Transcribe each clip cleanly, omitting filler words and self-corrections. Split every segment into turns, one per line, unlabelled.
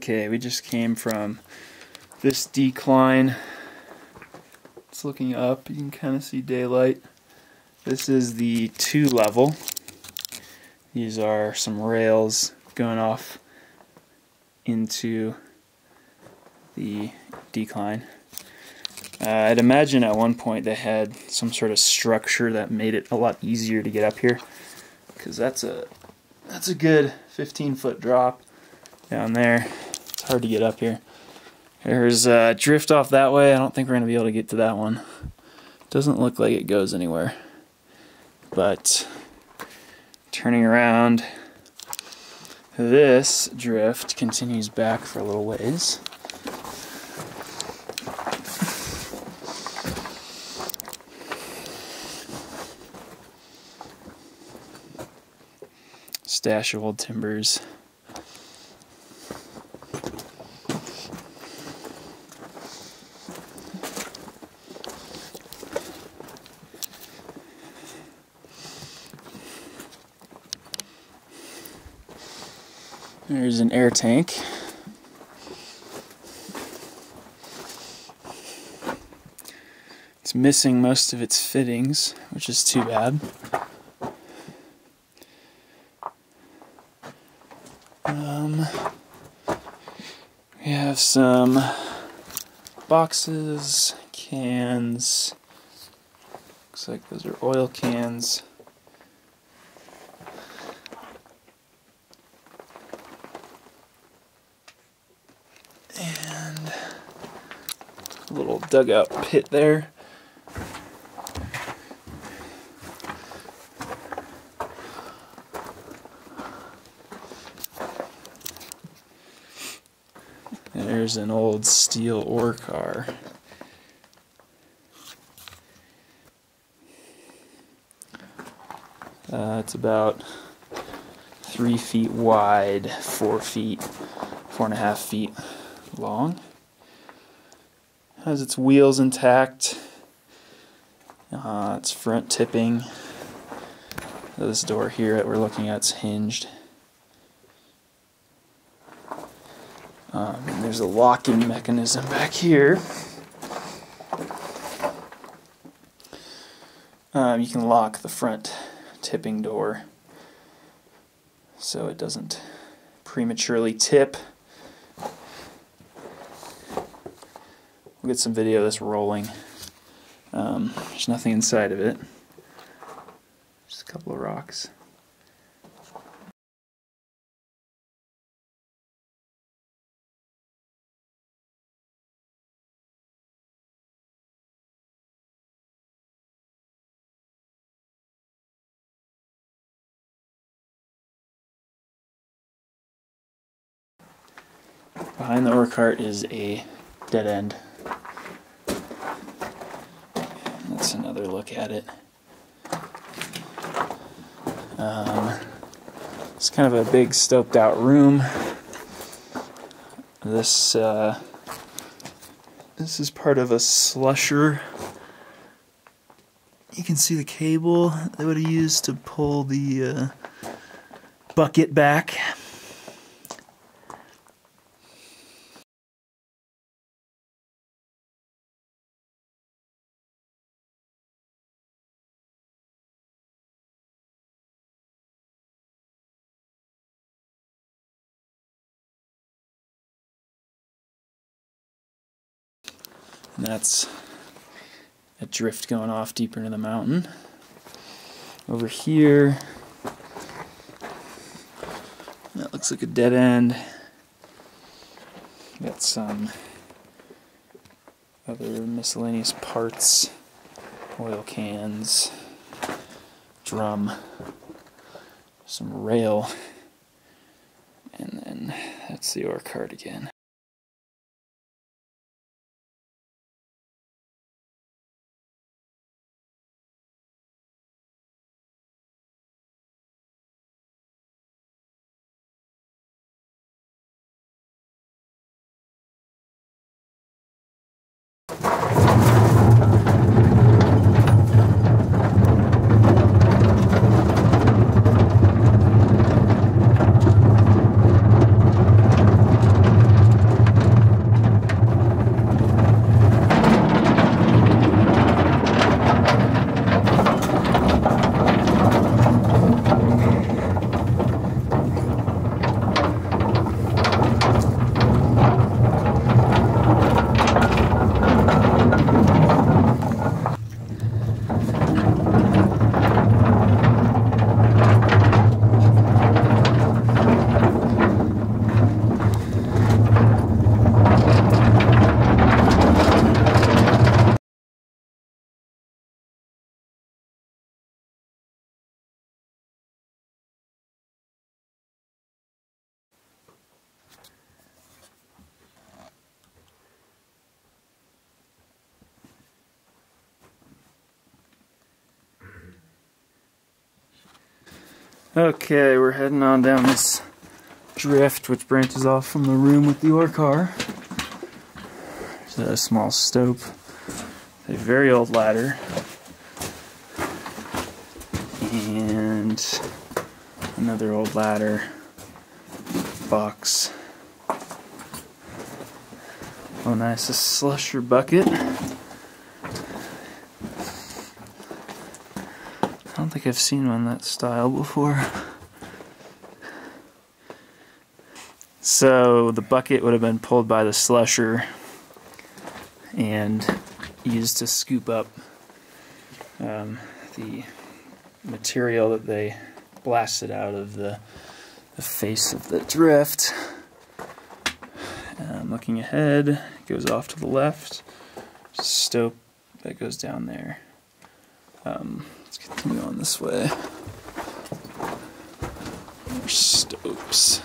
Okay, we just came from this decline. It's looking up, you can kind of see daylight. This is the 2 level. These are some rails going off into the decline. I'd imagine at one point they had some sort of structure that made it a lot easier to get up here, because that's a good 15-foot drop down there. It's hard to get up here. There's a drift off that way. I don't think we're going to be able to get to that one. Doesn't look like it goes anywhere. But turning around, this drift continues back for a little ways. Stash of old timbers. There's an air tank. It's missing most of its fittings, which is too bad. We have some boxes, cans. Looks like those are oil cans. And a little dugout pit there. There's an old steel ore car. It's about 3 feet wide, 4.5 feet long. Has its wheels intact. Its front tipping. This door here that we're looking at is hinged. And there's a locking mechanism back here. You can lock the front tipping door so it doesn't prematurely tip. We'll get some video of this rolling. There's nothing inside of it. Just a couple of rocks. Behind the ore cart is a dead end. That's another look at it. It's kind of a big stoped out room. This is part of a slusher. You can see the cable they would have used to pull the bucket back. And that's a drift going off deeper into the mountain. Over here, that looks like a dead end. Got some other miscellaneous parts, oil cans, drum, some rail, and then that's the ore cart again. Okay, we're heading on down this drift which branches off from the room with the ore car. There's a small stope, a very old ladder, and another old ladder, box. Oh nice, a slusher bucket. I don't think I've seen one that style before. So the bucket would have been pulled by the slusher and used to scoop up the material that they blasted out of the face of the drift. Looking ahead, it goes off to the left. Stope that goes down there. Let's continue on this way. More stopes.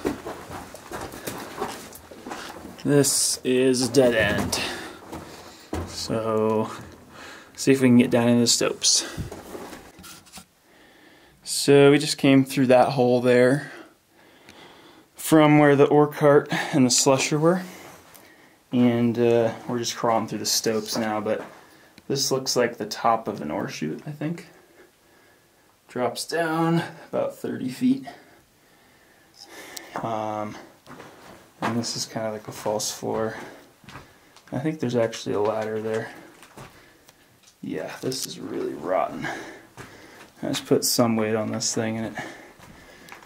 This is a dead end. So, see if we can get down into the stopes. So we just came through that hole there from where the ore cart and the slusher were. And we're just crawling through the stopes now, but this looks like the top of an ore chute, I think. Drops down about 30 feet. And this is kind of like a false floor. I think there's actually a ladder there. Yeah, this is really rotten. I just put some weight on this thing and it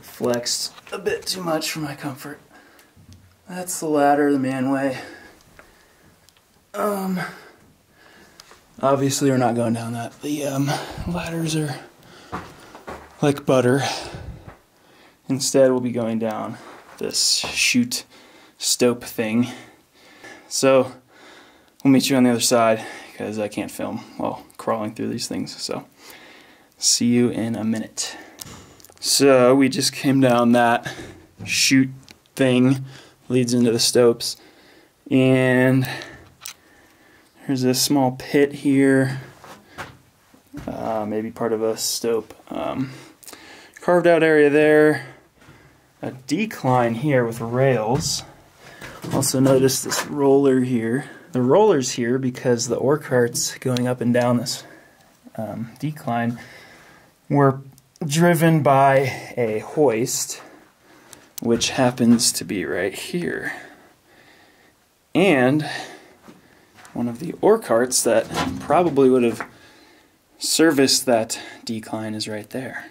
flexed a bit too much for my comfort. That's the ladder, the manway. Obviously we're not going down that. The ladders are like butter. Instead we'll be going down this chute stope thing. So we'll meet you on the other side because I can't film while crawling through these things. So see you in a minute. So we just came down that chute thing, leads into the stopes, and there's a small pit here, maybe part of a stope. Carved out area there, a decline here with rails. Also notice this roller here. The roller's here because the ore carts going up and down this decline were driven by a hoist, which happens to be right here. And one of the ore carts that probably would have serviced that decline is right there.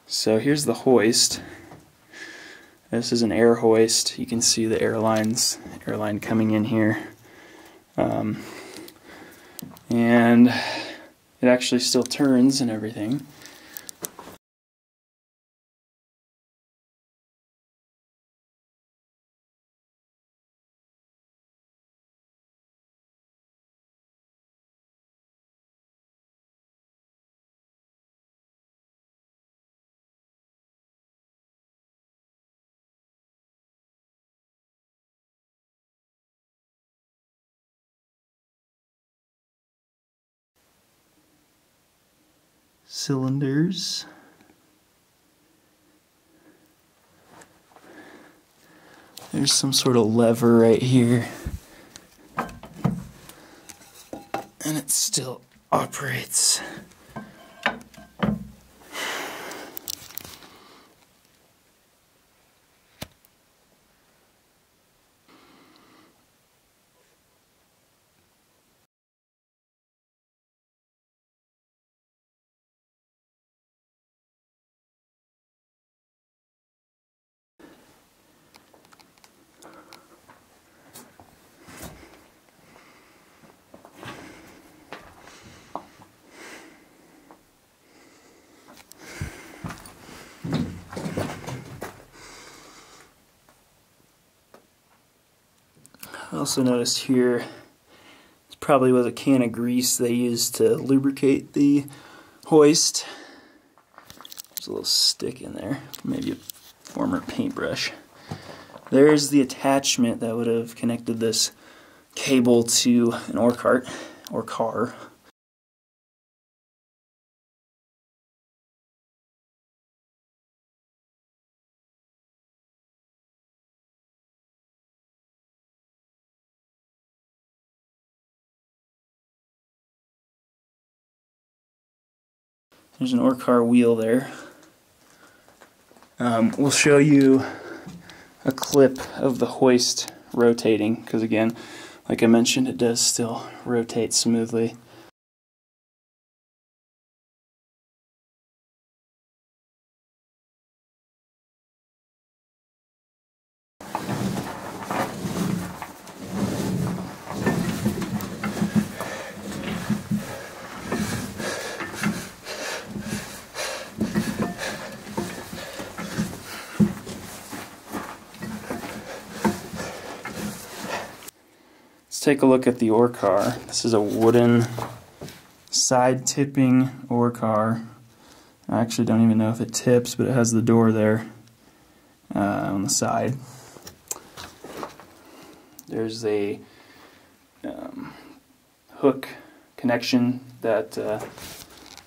So here's the hoist. This is an air hoist. You can see the airline coming in here. And it actually still turns and everything. Cylinders. There's some sort of lever right here. And it still operates. I also noticed here, it's probably with a can of grease they used to lubricate the hoist. There's a little stick in there, maybe a former paintbrush. There's the attachment that would have connected this cable to an ore cart or car. There's an ore car wheel there. We'll show you a clip of the hoist rotating, because again, like I mentioned, it does still rotate smoothly. Let's take a look at the ore car. This is a wooden side tipping ore car. I actually don't even know if it tips, but it has the door there on the side. There's a hook connection that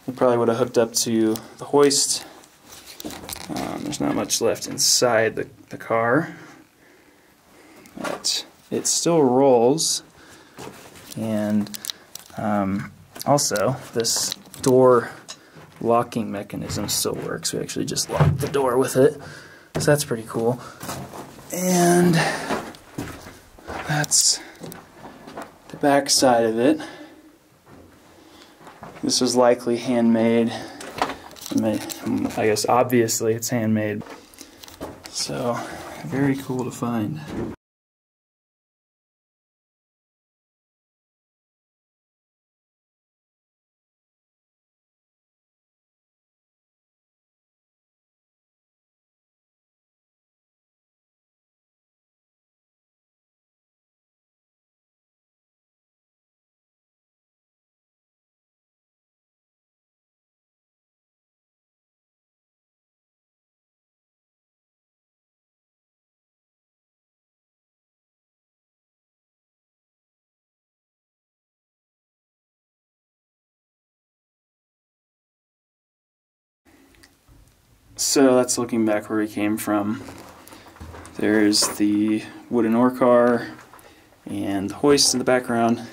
we probably would have hooked up to the hoist. There's not much left inside the car, but it still rolls. And also, this door locking mechanism still works. We actually just locked the door with it, so that's pretty cool. And that's the back side of it. This was likely handmade. I guess obviously it's handmade. So, very cool to find. So that's looking back where we came from. There's the wooden ore car and the hoist in the background.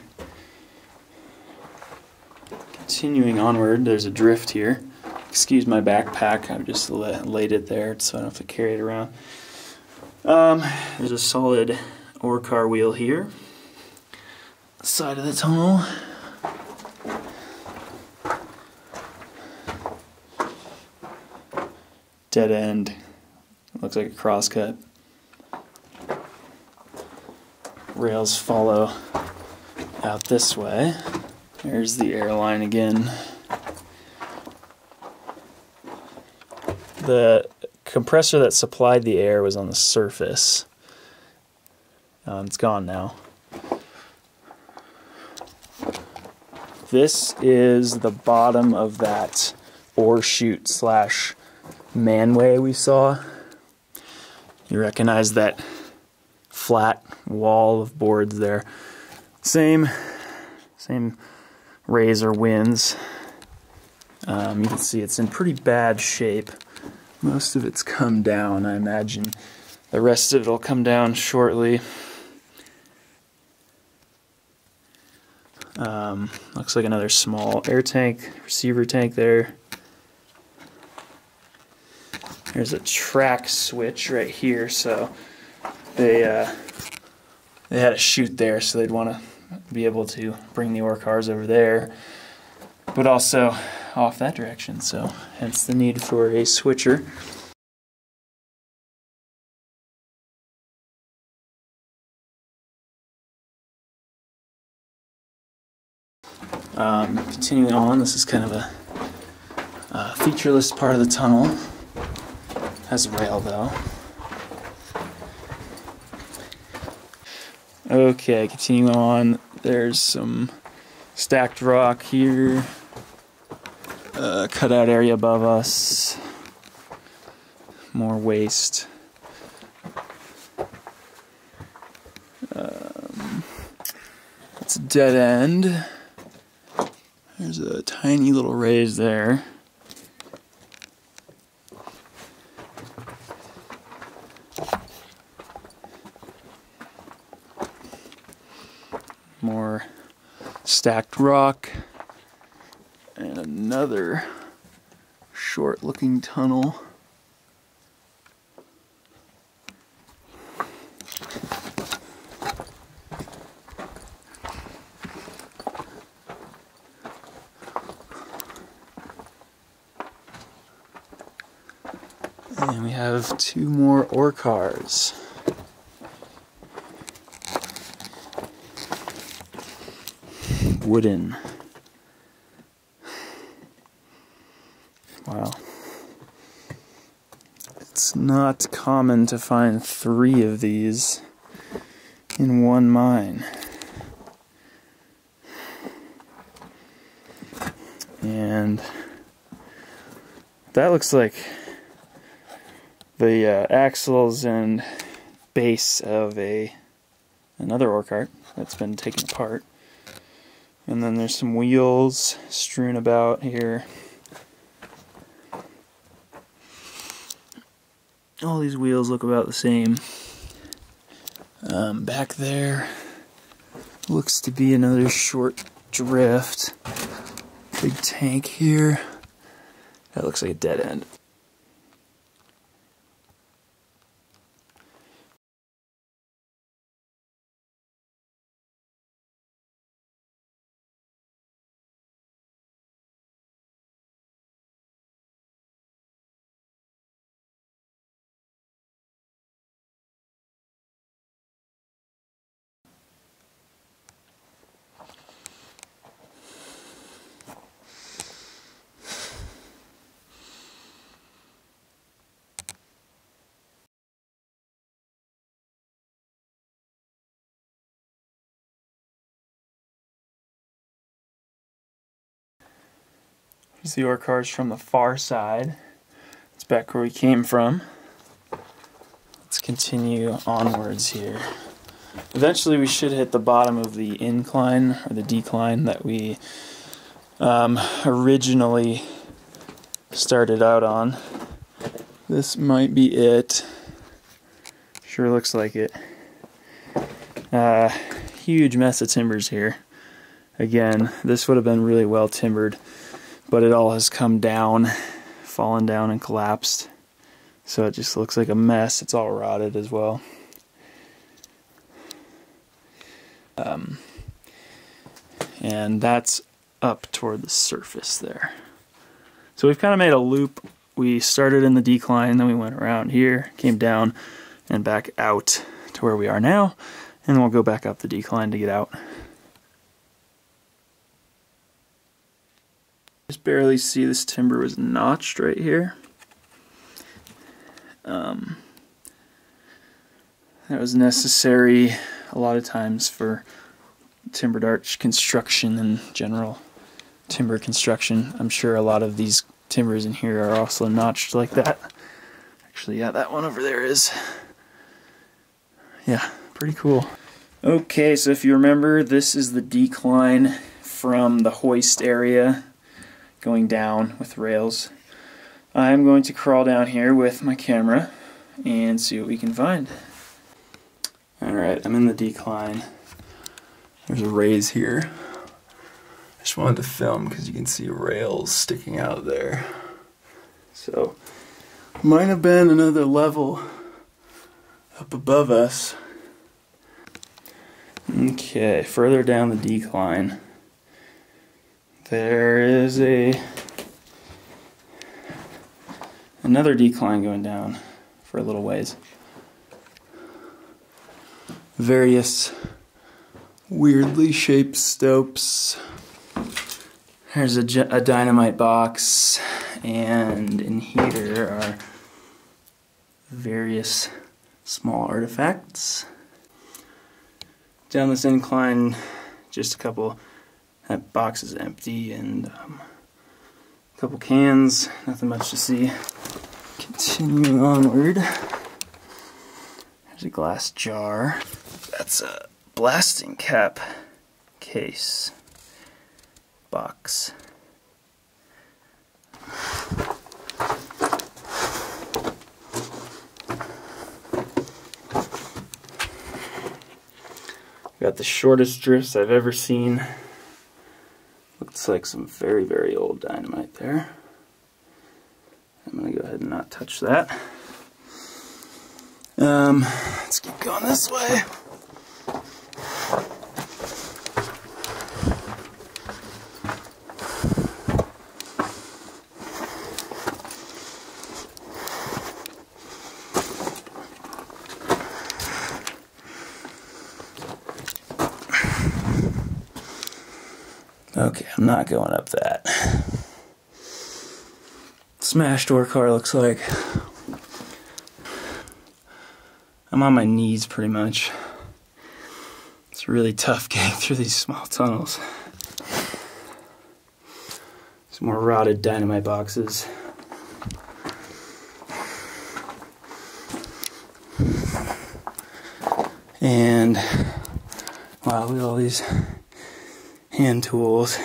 Continuing onward, there's a drift here. Excuse my backpack, I've just laid it there so I don't have to carry it around. There's a solid ore car wheel here. Side of the tunnel. Dead end. Looks like a crosscut. Rails follow out this way. There's the airline again. The compressor that supplied the air was on the surface. It's gone now. This is the bottom of that ore chute slash manway we saw. You recognize that flat wall of boards there. Same razor winds. You can see it's in pretty bad shape. Most of it's come down. I imagine the rest of it will come down shortly. Looks like another small air tank, receiver tank there. There's a track switch right here, so they had a chute there, so they'd want to be able to bring the ore cars over there, but also off that direction, so hence the need for a switcher. Continuing on, this is kind of a featureless part of the tunnel. Has a rail though. Okay, continuing on, there's some stacked rock here, cutout area above us, more waste. It's a dead end. There's a tiny little raise there. More stacked rock, and another short looking tunnel. And we have 2 more ore cars. Wooden. Wow. It's not common to find 3 of these in one mine. And that looks like the axles and base of another ore cart that's been taken apart. And then there's some wheels strewn about here. All these wheels look about the same. Back there looks to be another short drift. Big tank here. That looks like a dead end. Here's the ore cars from the far side. It's back where we came from. Let's continue onwards here. Eventually we should hit the bottom of the incline, or the decline, that we originally started out on. This might be it. Sure looks like it. Huge mess of timbers here. Again, this would have been really well timbered, but it all has come down, fallen down and collapsed. So it just looks like a mess. It's all rotted as well. And that's up toward the surface there. So we've kind of made a loop. We started in the decline, then we went around here, came down, and back out to where we are now, and then we'll go back up the decline to get out. Just barely see this timber was notched right here. That was necessary a lot of times for timbered arch construction and general timber construction. I'm sure a lot of these timbers in here are also notched like that. Actually, yeah, that one over there is. Yeah, pretty cool. Okay, so if you remember, this is the decline from the hoist area going down with rails. I'm going to crawl down here with my camera and see what we can find. Alright, I'm in the decline. There's a raise here. I just wanted to film because you can see rails sticking out there. So, might have been another level up above us. Okay, further down the decline, there is another decline going down for a little ways. Various weirdly shaped stopes. There's a dynamite box, and in here are various small artifacts. Down this incline, just a couple. That box is empty, and a couple cans. Nothing much to see. Continuing onward, there's a glass jar. That's a blasting cap case box. Got the shortest drifts I've ever seen. Looks like some very, very old dynamite there. ahead and not touch that. Let's keep going this way. Okay, I'm not going up that. Smash door car looks like. I'm on my knees pretty much. It's really tough getting through these small tunnels. Some more rotted dynamite boxes. And wow, look at all these hand tools.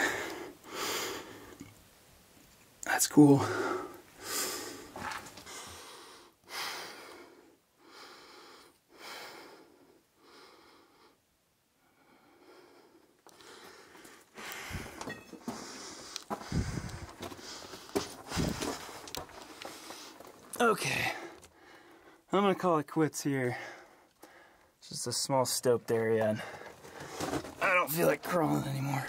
That's cool. Okay, I'm gonna call it quits here. It's just a small stoped area, and I don't feel like crawling anymore.